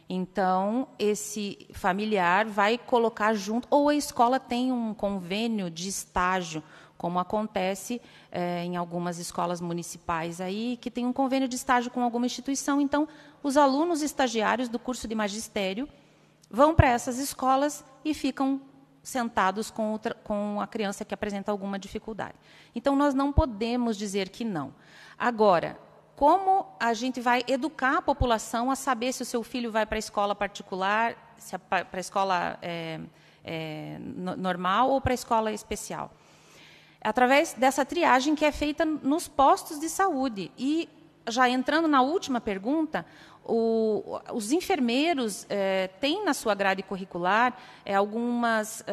Então, esse familiar vai colocar junto, ou a escola tem um convênio de estágio, como acontece em algumas escolas municipais aí, que tem um convênio de estágio com alguma instituição. Então, os alunos estagiários do curso de magistério vão para essas escolas e ficam sentados com a criança que apresenta alguma dificuldade. Então, nós não podemos dizer que não. Agora, como a gente vai educar a população a saber se o seu filho vai para a escola particular, se para a escola normal ou para a escola especial? Através dessa triagem que é feita nos postos de saúde. E, já entrando na última pergunta, os enfermeiros têm na sua grade curricular algumas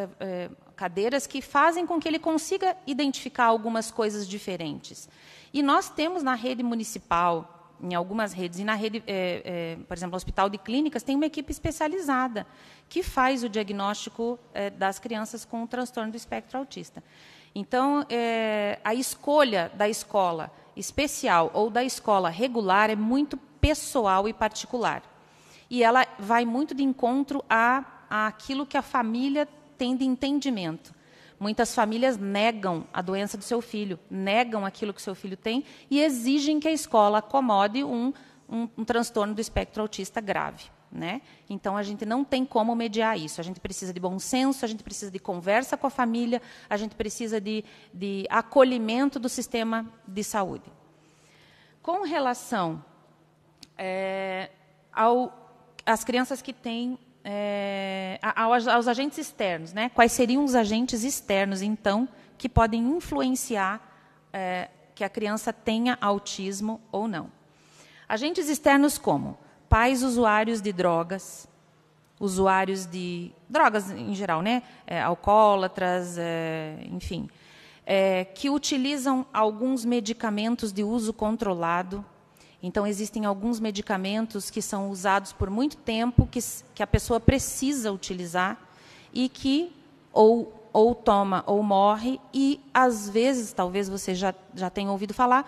cadeiras que fazem com que ele consiga identificar algumas coisas diferentes. E nós temos na rede municipal, em algumas redes, e na rede, por exemplo, no Hospital de Clínicas, tem uma equipe especializada que faz o diagnóstico das crianças com o transtorno do espectro autista. Então, a escolha da escola especial ou da escola regular é muito pessoal e particular. E ela vai muito de encontro àquilo que a família tem de entendimento. Muitas famílias negam a doença do seu filho, negam aquilo que o seu filho tem e exigem que a escola acomode um transtorno do espectro autista grave, né? Então, a gente não tem como mediar isso. A gente precisa de bom senso, a gente precisa de conversa com a família, a gente precisa de acolhimento do sistema de saúde. Com relação às crianças que têm aos agentes externos, né? Quais seriam os agentes externos, então, que podem influenciar que a criança tenha autismo ou não? Agentes externos como pais usuários de drogas, usuários de drogas em geral, né? Alcoólatras, enfim, que utilizam alguns medicamentos de uso controlado. Então, existem alguns medicamentos que são usados por muito tempo, que a pessoa precisa utilizar e que ou toma ou morre, e, às vezes, talvez você já tenha ouvido falar,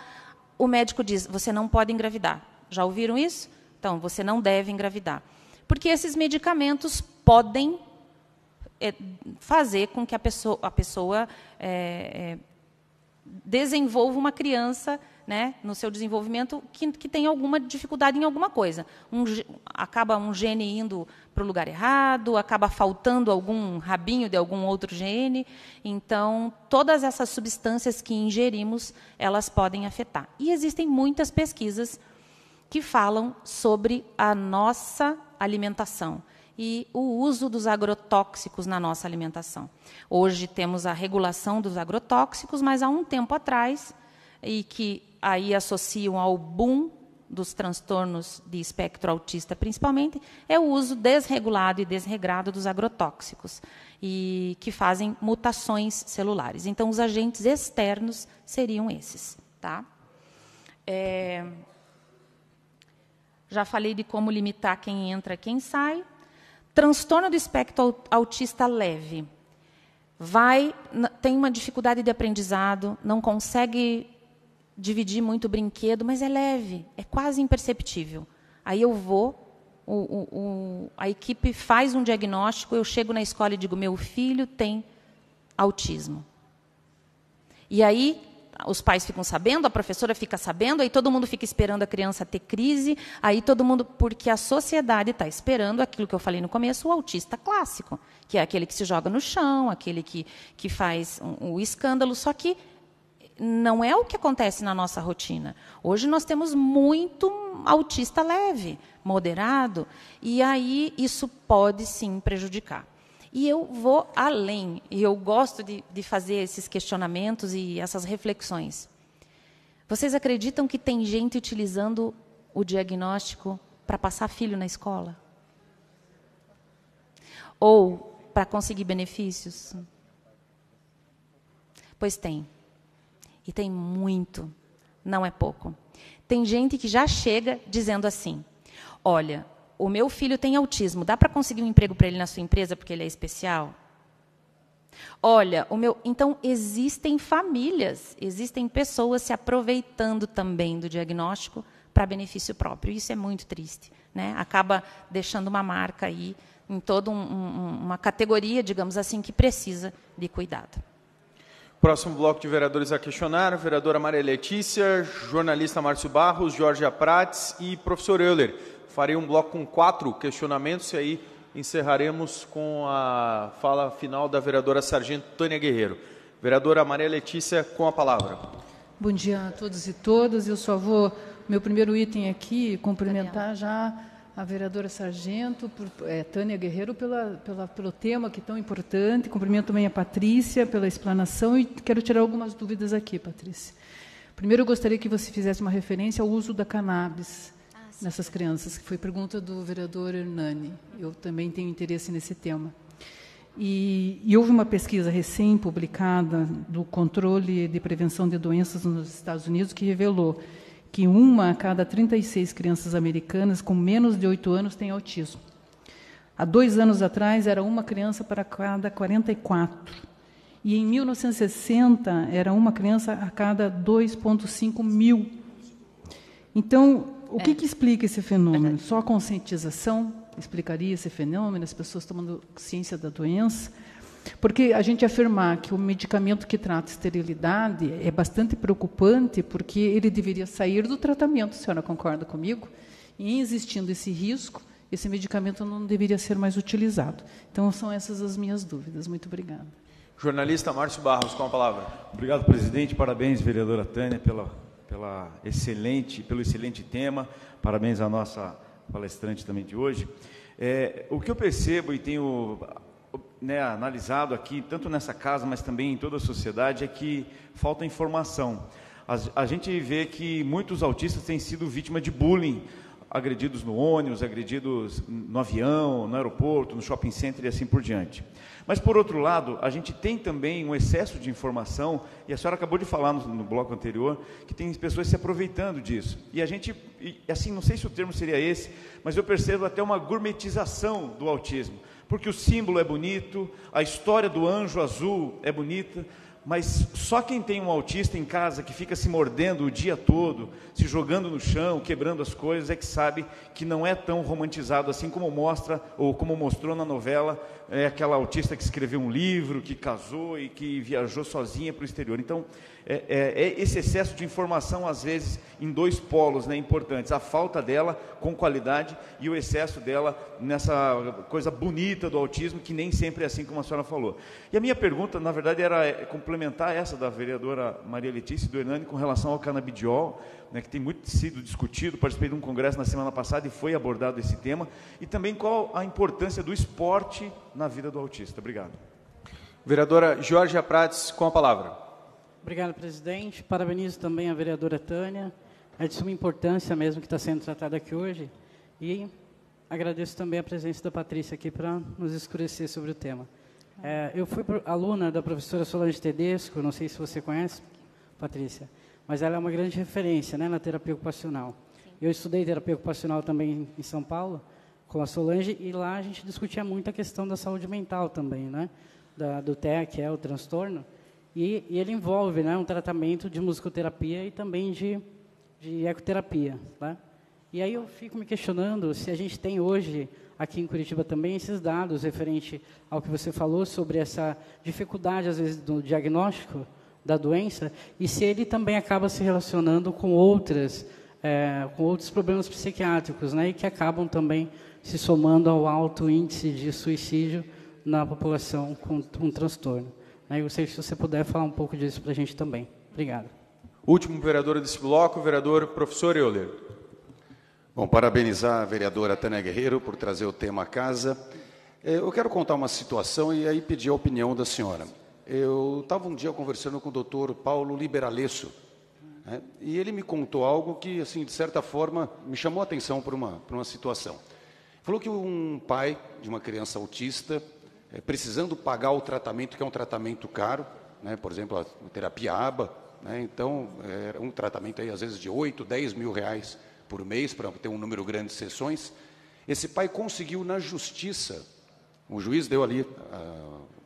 o médico diz, você não pode engravidar. Já ouviram isso? Então, você não deve engravidar. Porque esses medicamentos podem fazer com que a pessoa desenvolva uma criança, né, no seu desenvolvimento que tem alguma dificuldade em alguma coisa. Acaba um gene indo para o lugar errado, acaba faltando algum rabinho de algum outro gene. Então, todas essas substâncias que ingerimos, elas podem afetar. E existem muitas pesquisas que falam sobre a nossa alimentação e o uso dos agrotóxicos na nossa alimentação. Hoje temos a regulação dos agrotóxicos, mas há um tempo atrás, e que aí associam ao boom dos transtornos de espectro autista, principalmente, é o uso desregulado e desregrado dos agrotóxicos, e que fazem mutações celulares. Então, os agentes externos seriam esses. Tá? Já falei de como limitar quem entra e quem sai. Transtorno do espectro autista leve. Tem uma dificuldade de aprendizado, não consegue dividir muito brinquedo, mas é leve, é quase imperceptível. Aí eu vou, a equipe faz um diagnóstico, eu chego na escola e digo, meu filho tem autismo. E aí os pais ficam sabendo, a professora fica sabendo, aí todo mundo fica esperando a criança ter crise, aí todo mundo, porque a sociedade está esperando aquilo que eu falei no começo, o autista clássico, que é aquele que se joga no chão, aquele que faz o escândalo, só que não é o que acontece na nossa rotina. Hoje nós temos muito autista leve, moderado, e aí isso pode sim prejudicar. E eu vou além, e eu gosto de fazer esses questionamentos e essas reflexões. Vocês acreditam que tem gente utilizando o diagnóstico para passar filho na escola? Ou para conseguir benefícios? Pois tem. E tem muito, não é pouco. Tem gente que já chega dizendo assim, olha, o meu filho tem autismo, dá para conseguir um emprego para ele na sua empresa porque ele é especial? Olha, então existem famílias, existem pessoas se aproveitando também do diagnóstico para benefício próprio. Isso é muito triste, né? Acaba deixando uma marca aí em toda uma categoria, digamos assim, que precisa de cuidado.
Próximo bloco de vereadores a questionar, vereadora Maria Letícia, jornalista Márcio Barros, Jorge Prates e professor Euler. Farei um bloco com 4 questionamentos e aí encerraremos com a fala final da vereadora Sargento Tânia Guerreiro. Vereadora Maria Letícia, com a palavra.
Bom dia a todos e todas. Eu só vou, meu primeiro item aqui, cumprimentar já a vereadora Sargento, Tânia Guerreiro, pelo tema que é tão importante. Cumprimento também a Patrícia pela explanação e quero tirar algumas dúvidas aqui, Patrícia. Primeiro, eu gostaria que você fizesse uma referência ao uso da cannabis nessas crianças, que foi pergunta do vereador Hernani. Eu também tenho interesse nesse tema. E houve uma pesquisa recém-publicada do Controle de Prevenção de Doenças nos Estados Unidos que revelou que 1 a cada 36 crianças americanas com menos de 8 anos tem autismo. Há 2 anos atrás, era 1 criança para cada 44. E em 1960, era 1 criança a cada 2,5 mil. Então, o que explica esse fenômeno? Só a conscientização explicaria esse fenômeno, as pessoas tomando ciência da doença? Porque a gente afirmar que o medicamento que trata esterilidade é bastante preocupante, porque ele deveria sair do tratamento, a senhora concorda comigo? E, existindo esse risco, esse medicamento não deveria ser mais utilizado. Então, são essas as minhas dúvidas. Muito obrigada.
Jornalista Márcio Barros, com a palavra.
Obrigado, presidente. Parabéns, vereadora Tânia, pelo excelente tema. Parabéns à nossa palestrante também de hoje. O que eu percebo e tenho analisado aqui, tanto nessa casa, mas também em toda a sociedade, é que falta informação. A gente vê que muitos autistas têm sido vítima de bullying, agredidos no ônibus, agredidos no avião, no aeroporto, no shopping center e assim por diante. Mas, por outro lado, a gente tem também um excesso de informação, e a senhora acabou de falar no bloco anterior, que tem pessoas se aproveitando disso. E a gente, assim, não sei se o termo seria esse, mas eu percebo até uma gourmetização do autismo, porque o símbolo é bonito, a história do anjo azul é bonita, mas só quem tem um autista em casa que fica se mordendo o dia todo, se jogando no chão, quebrando as coisas, é que sabe que não é tão romantizado assim como mostra, ou como mostrou na novela, aquela autista que escreveu um livro, que casou e que viajou sozinha para o exterior. Então, esse excesso de informação, às vezes, em 2 polos importantes, a falta dela com qualidade e o excesso dela nessa coisa bonita do autismo, que nem sempre é assim como a senhora falou. E a minha pergunta, na verdade, era complementar essa da vereadora Maria Letícia e do Hernani com relação ao canabidiol, que tem muito sido discutido. Participei de um congresso na semana passada e foi abordado esse tema, e também qual a importância do esporte na vida do autista. Obrigado.
Vereadora Jorge Prates, com a palavra.
Obrigado, presidente. Parabenizo também a vereadora Tânia. É de suma importância mesmo que está sendo tratado aqui hoje. E agradeço também a presença da Patrícia aqui para nos esclarecer sobre o tema. Eu fui aluna da professora Solange Tedesco, não sei se você conhece, Patrícia, mas ela é uma grande referência, na terapia ocupacional. Sim. Eu estudei terapia ocupacional também em São Paulo, com a Solange, e lá a gente discutia muito a questão da saúde mental também, do TEA, que é o transtorno, e ele envolve um tratamento de musicoterapia e também de ecoterapia. E aí eu fico me questionando se a gente tem hoje, aqui em Curitiba também, esses dados referente ao que você falou sobre essa dificuldade, às vezes, do diagnóstico da doença e se ele também acaba se relacionando com outros problemas psiquiátricos, né, e que acabam também se somando ao alto índice de suicídio na população com transtorno. Eu gostaria que você puder falar um pouco disso para a gente também. Obrigado.
Último vereador desse bloco, o vereador professor Euler.
Bom, parabenizar a vereadora Tânia Guerreiro por trazer o tema à casa. Eu quero contar uma situação e aí pedir a opinião da senhora. Eu estava um dia conversando com o doutor Paulo Liberalesso, né, e ele me contou algo que, assim, de certa forma, me chamou a atenção para uma situação. Falou que um pai de uma criança autista, precisando pagar o tratamento, que é um tratamento caro, né, por exemplo, a terapia ABA, né, então, era um tratamento, aí, às vezes, de 8, 10 mil reais por mês, para ter um número grande de sessões. Esse pai conseguiu, na justiça, o juiz deu ali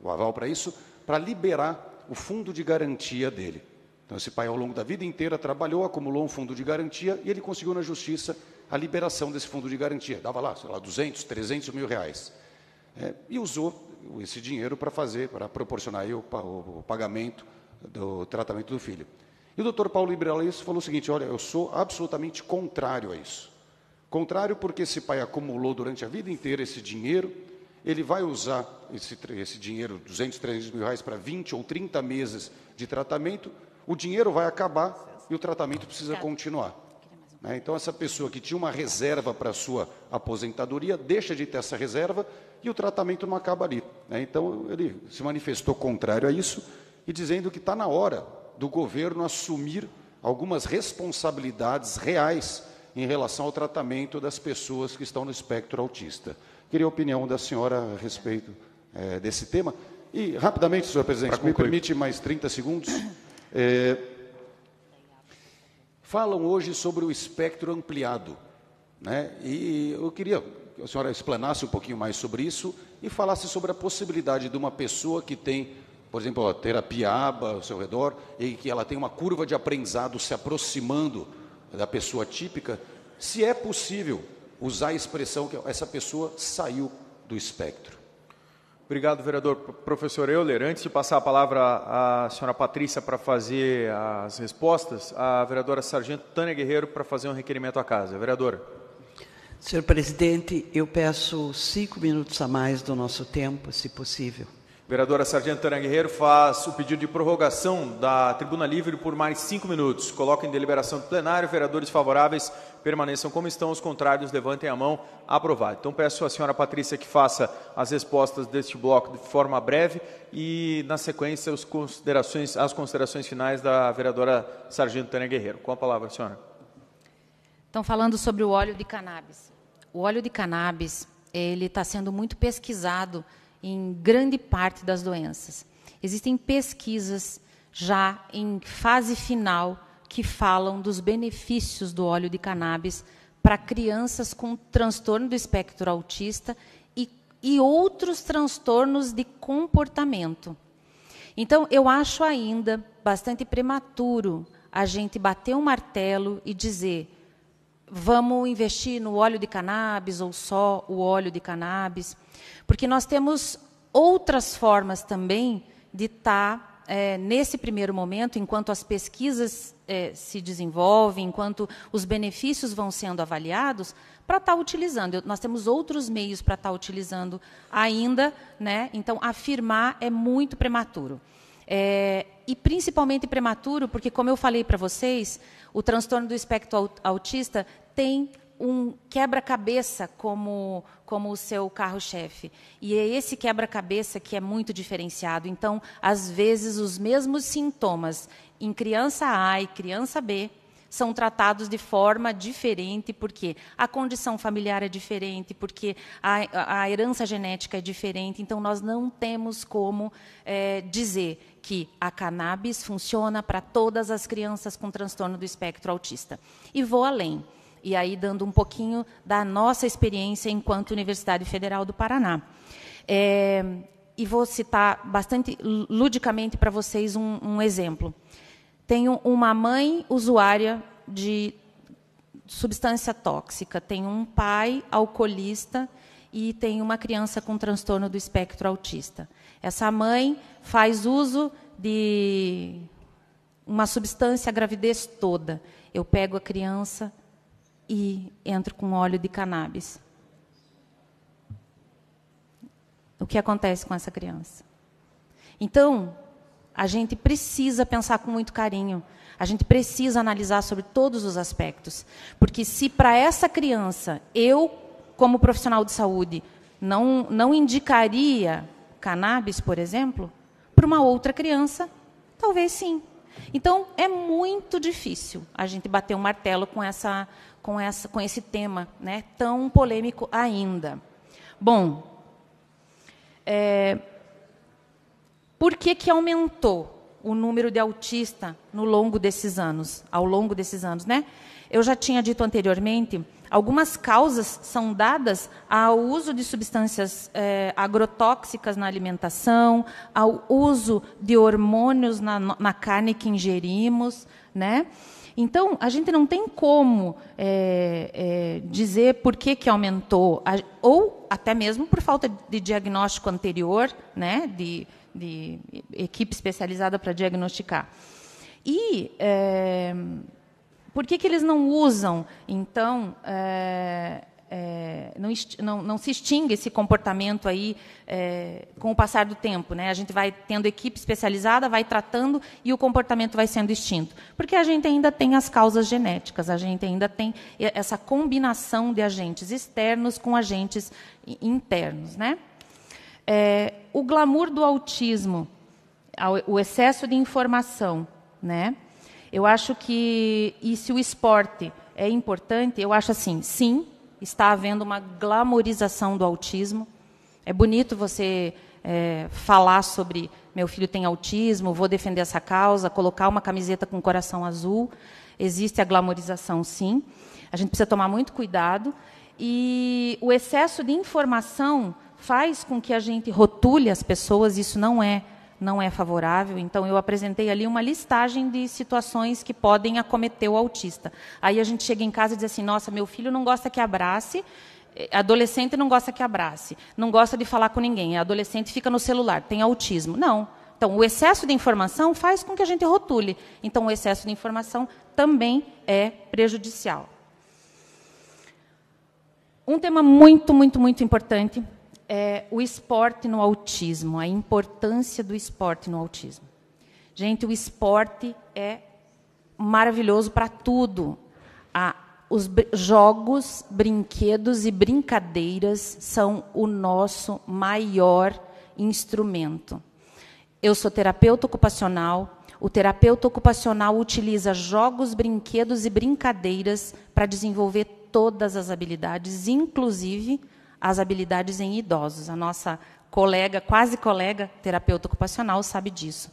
o aval para isso, para liberar o fundo de garantia dele. Então, esse pai, ao longo da vida inteira, trabalhou, acumulou um fundo de garantia e ele conseguiu, na justiça, a liberação desse fundo de garantia. Dava lá, sei lá, 200, 300 mil reais. E usou esse dinheiro para proporcionar aí o pagamento do tratamento do filho. E o doutor Paulo Liberalesso falou o seguinte: olha, eu sou absolutamente contrário a isso. Contrário porque esse pai acumulou durante a vida inteira esse dinheiro, ele vai usar esse dinheiro, 200, 300 mil reais, para 20 ou 30 meses de tratamento, o dinheiro vai acabar e o tratamento precisa continuar. Então, essa pessoa que tinha uma reserva para a sua aposentadoria, deixa de ter essa reserva e o tratamento não acaba ali. Então, ele se manifestou contrário a isso e dizendo que está na hora do governo assumir algumas responsabilidades reais em relação ao tratamento das pessoas que estão no espectro autista. Queria a opinião da senhora a respeito desse tema. E, rapidamente, senhor presidente, me permite mais 30 segundos. Falam hoje sobre o espectro ampliado, né? E eu queria que a senhora explanasse um pouquinho mais sobre isso e falasse sobre a possibilidade de uma pessoa que tem, por exemplo, a terapia ABA ao seu redor, e que ela tem uma curva de aprendizado se aproximando da pessoa típica, se é possível usar a expressão que essa pessoa saiu do espectro.
Obrigado, vereador professor Euler. Antes de passar a palavra à senhora Patrícia para fazer as respostas, a vereadora sargento Tânia Guerreiro para fazer um requerimento à casa. Vereadora.
Senhor presidente, eu peço 5 minutos a mais do nosso tempo, se possível.
Vereadora sargento Tânia Guerreiro faz o pedido de prorrogação da tribuna livre por mais 5 minutos. Coloca em deliberação do plenário. Vereadores favoráveis permaneçam como estão, os contrários levantem a mão. Aprovado. Então peço à senhora Patrícia que faça as respostas deste bloco de forma breve e, na sequência, as considerações finais da vereadora sargento Tânia Guerreiro. Com a palavra, senhora.
Então, falando sobre o óleo de cannabis. O óleo de cannabis, ele está sendo muito pesquisado em grande parte das doenças. Existem pesquisas já em fase final que falam dos benefícios do óleo de cannabis para crianças com transtorno do espectro autista e outros transtornos de comportamento. Então, eu acho ainda bastante prematuro a gente bater um martelo e dizer: vamos investir no óleo de cannabis ou só o óleo de cannabis, porque nós temos outras formas também de estar, nesse primeiro momento, enquanto as pesquisas se desenvolvem, enquanto os benefícios vão sendo avaliados, para estar utilizando. Nós temos outros meios para estar utilizando ainda, né? Então, afirmar é muito prematuro. E principalmente prematuro, porque, como eu falei para vocês, o transtorno do espectro autista tem um quebra-cabeça como o seu carro-chefe. E é esse quebra-cabeça que é muito diferenciado. Então, às vezes, os mesmos sintomas em criança A e criança B são tratados de forma diferente, porque a condição familiar é diferente, porque a herança genética é diferente. Então, nós não temos como dizer que a cannabis funciona para todas as crianças com transtorno do espectro autista. E vou além. E aí, dando um pouquinho da nossa experiência enquanto Universidade Federal do Paraná. E vou citar bastante ludicamente para vocês um exemplo. Tenho uma mãe usuária de substância tóxica, tenho um pai alcoolista e tenho uma criança com transtorno do espectro autista. Essa mãe faz uso de uma substância a gravidez toda. Eu pego a criança e entro com óleo de cannabis. O que acontece com essa criança? Então, a gente precisa pensar com muito carinho. A gente precisa analisar sobre todos os aspectos. Porque se para essa criança, eu, como profissional de saúde, não indicaria cannabis, por exemplo, para uma outra criança, talvez sim. Então, é muito difícil a gente bater um martelo com esse tema, né, tão polêmico ainda. Bom, por que aumentou o número de autistas ao longo desses anos, né? Eu já tinha dito anteriormente, algumas causas são dadas ao uso de substâncias agrotóxicas na alimentação, ao uso de hormônios na carne que ingerimos, né? Então, a gente não tem como dizer por que aumentou, ou até mesmo por falta de diagnóstico anterior, né, de equipe especializada para diagnosticar. E por que eles não usam, então, não se extingue esse comportamento aí com o passar do tempo, né? A gente vai tendo equipe especializada, vai tratando e o comportamento vai sendo extinto. Porque a gente ainda tem as causas genéticas, a gente ainda tem essa combinação de agentes externos com agentes internos, né? O glamour do autismo, o excesso de informação, né? Eu acho que, e se o esporte é importante, eu acho assim, sim, está havendo uma glamorização do autismo. É bonito você falar sobre meu filho tem autismo, vou defender essa causa, colocar uma camiseta com coração azul. Existe a glamorização, sim. A gente precisa tomar muito cuidado. E o excesso de informação faz com que a gente rotule as pessoas, isso não é favorável. Então, eu apresentei ali uma listagem de situações que podem acometer o autista. Aí a gente chega em casa e diz assim, nossa, meu filho não gosta que abrace, adolescente não gosta que abrace, não gosta de falar com ninguém, adolescente fica no celular, tem autismo. Não. Então, o excesso de informação faz com que a gente rotule. Então, o excesso de informação também é prejudicial. Um tema muito, muito, muito importante é o esporte no autismo, a importância do esporte no autismo. Gente, o esporte é maravilhoso para tudo. Os jogos, brinquedos e brincadeiras são o nosso maior instrumento. Eu sou terapeuta ocupacional. O terapeuta ocupacional utiliza jogos, brinquedos e brincadeiras para desenvolver todas as habilidades, inclusive as habilidades em idosos. A nossa colega, quase colega, terapeuta ocupacional, sabe disso.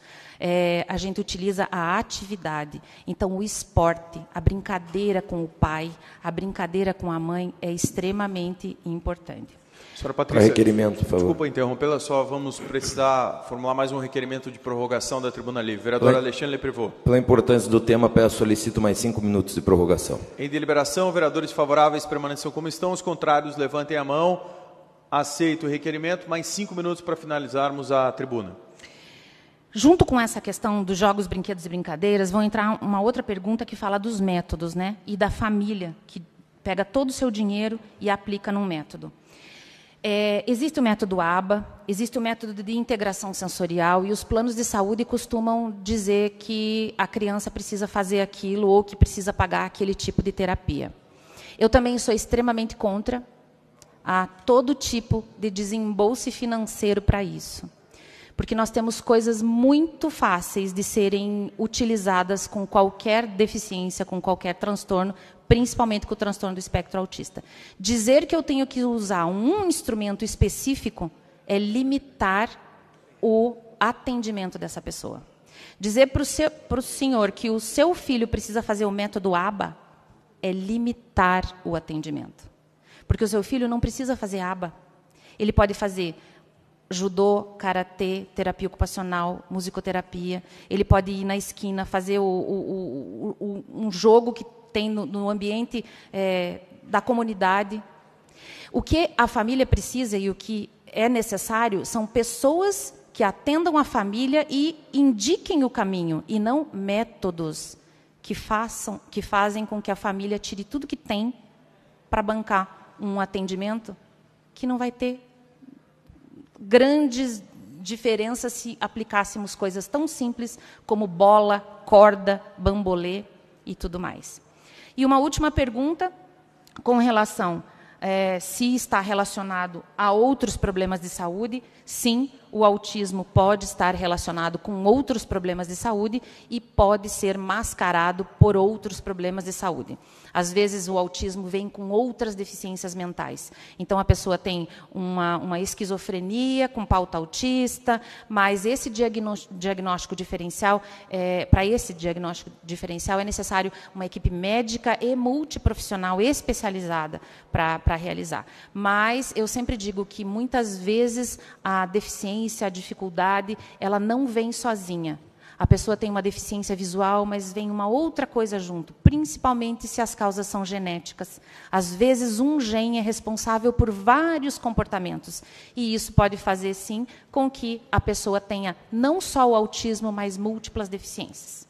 A gente utiliza a atividade. Então, o esporte, a brincadeira com o pai, a brincadeira com a mãe é extremamente importante.
Senhora Patrícia,
requerimento, por favor.
Desculpa interrompê-la, só vamos precisar formular mais um requerimento de prorrogação da Tribuna Livre. Vereador Alexandre Leprevot.
Pela importância do tema, solicito mais 5 minutos de prorrogação.
Em deliberação, vereadores favoráveis permaneçam como estão, os contrários levantem a mão. Aceito o requerimento, mais 5 minutos para finalizarmos a tribuna.
Junto com essa questão dos jogos, brinquedos e brincadeiras, vão entrar uma outra pergunta que fala dos métodos, né? E da família, que pega todo o seu dinheiro e aplica num método. Existe o método ABA, existe o método de integração sensorial, e os planos de saúde costumam dizer que a criança precisa fazer aquilo ou que precisa pagar aquele tipo de terapia. Eu também sou extremamente contra a todo tipo de desembolso financeiro para isso. Porque nós temos coisas muito fáceis de serem utilizadas com qualquer deficiência, com qualquer transtorno, principalmente com o transtorno do espectro autista. Dizer que eu tenho que usar um instrumento específico é limitar o atendimento dessa pessoa. Dizer para o senhor que o seu filho precisa fazer o método ABA é limitar o atendimento. Porque o seu filho não precisa fazer ABA. Ele pode fazer judô, karatê, terapia ocupacional, musicoterapia. Ele pode ir na esquina, fazer um jogo que tem no ambiente da comunidade. O que a família precisa e o que é necessário são pessoas que atendam a família e indiquem o caminho, e não métodos que fazem com que a família tire tudo que tem para bancar um atendimento que não vai ter grandes diferenças se aplicássemos coisas tão simples como bola, corda, bambolê e tudo mais. E uma última pergunta com relação se está relacionado a outros problemas de saúde. Sim, o autismo pode estar relacionado com outros problemas de saúde e pode ser mascarado por outros problemas de saúde. Às vezes, o autismo vem com outras deficiências mentais. Então, a pessoa tem uma esquizofrenia com pauta autista, mas esse diagnóstico diferencial, para esse diagnóstico diferencial, é necessário uma equipe médica e multiprofissional especializada para realizar. Mas eu sempre digo que, muitas vezes, a deficiência, a dificuldade, ela não vem sozinha. A pessoa tem uma deficiência visual, mas vem uma outra coisa junto, principalmente se as causas são genéticas. Às vezes, um gene é responsável por vários comportamentos. E isso pode fazer, sim, com que a pessoa tenha não só o autismo, mas múltiplas deficiências.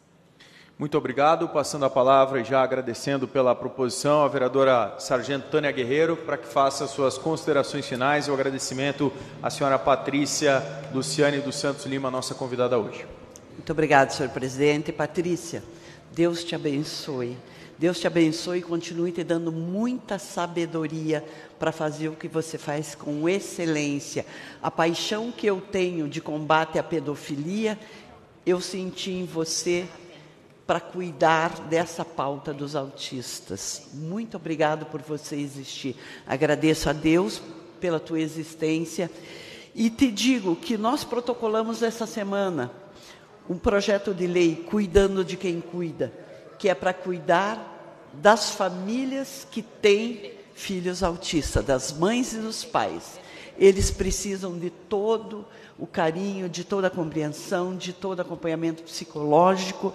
Muito obrigado. Passando a palavra e já agradecendo pela proposição, a vereadora Sargento Tânia Guerreiro, para que faça suas considerações finais e o agradecimento à senhora Patrícia Luciane dos Santos Lima, nossa convidada hoje.
Muito obrigada, senhor presidente. Patrícia, Deus te abençoe. Deus te abençoe e continue te dando muita sabedoria para fazer o que você faz com excelência. A paixão que eu tenho de combate à pedofilia, eu senti em você para cuidar dessa pauta dos autistas. Muito obrigado por você existir. Agradeço a Deus pela tua existência e te digo que nós protocolamos essa semana um projeto de lei Cuidando de Quem Cuida, que é para cuidar das famílias que têm filhos autistas, das mães e dos pais. Eles precisam de todo o carinho, de toda a compreensão, de todo acompanhamento psicológico,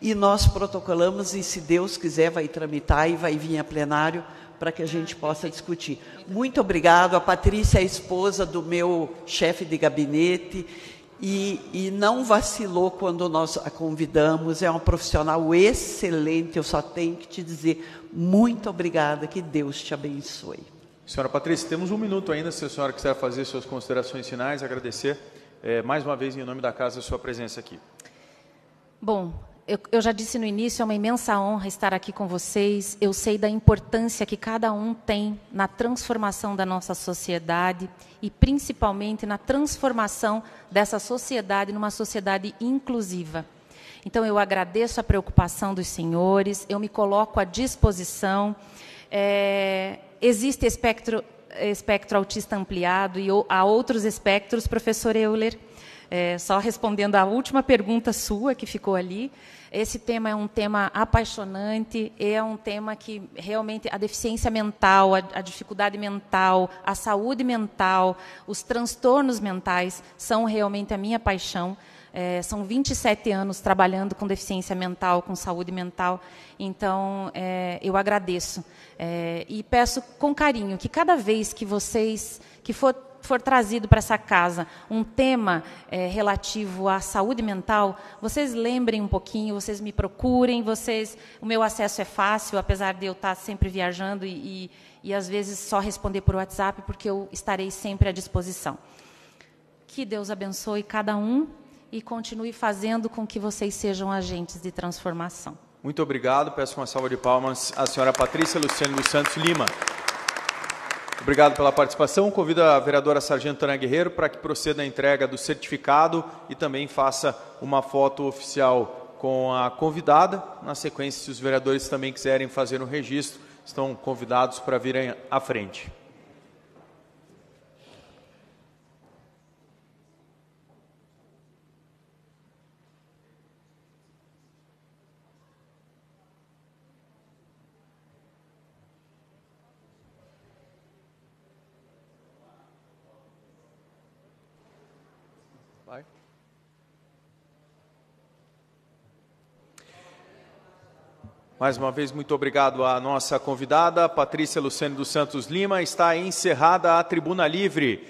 e nós protocolamos, e se Deus quiser vai tramitar e vai vir a plenário para que a gente possa discutir. Muito obrigado. A Patrícia é a esposa do meu chefe de gabinete, e não vacilou quando nós a convidamos. É uma profissional excelente. Eu só tenho que te dizer muito obrigada, que Deus te abençoe.
Senhora Patrícia, temos um minuto ainda, se a senhora quiser fazer suas considerações finais, agradecer mais uma vez em nome da casa a sua presença aqui.
Bom, eu já disse no início, é uma imensa honra estar aqui com vocês. Eu sei da importância que cada um tem na transformação da nossa sociedade e, principalmente, na transformação dessa sociedade numa sociedade inclusiva. Então, eu agradeço a preocupação dos senhores, eu me coloco à disposição. Existe espectro autista ampliado e há outros espectros, professor Euler. Só respondendo à última pergunta sua, que ficou ali, esse tema é um tema apaixonante, é um tema que realmente a deficiência mental, a dificuldade mental, a saúde mental, os transtornos mentais são realmente a minha paixão. São 27 anos trabalhando com deficiência mental, com saúde mental, então eu agradeço. E peço com carinho que cada vez que for trazido para essa casa um tema relativo à saúde mental, vocês lembrem um pouquinho, vocês me procurem, o meu acesso é fácil, apesar de eu estar sempre viajando e às vezes só responder por WhatsApp, porque eu estarei sempre à disposição. Que Deus abençoe cada um e continue fazendo com que vocês sejam agentes de transformação.
Muito obrigado. Peço uma salva de palmas à senhora Patrícia Luciane dos Santos Lima. Obrigado pela participação. Convido a vereadora Sargento Tânia Guerreiro para que proceda a entrega do certificado e também faça uma foto oficial com a convidada. Na sequência, se os vereadores também quiserem fazer um registro, estão convidados para virem à frente. Mais uma vez, muito obrigado à nossa convidada, Patrícia Luciane dos Santos Lima. Está encerrada a Tribuna Livre.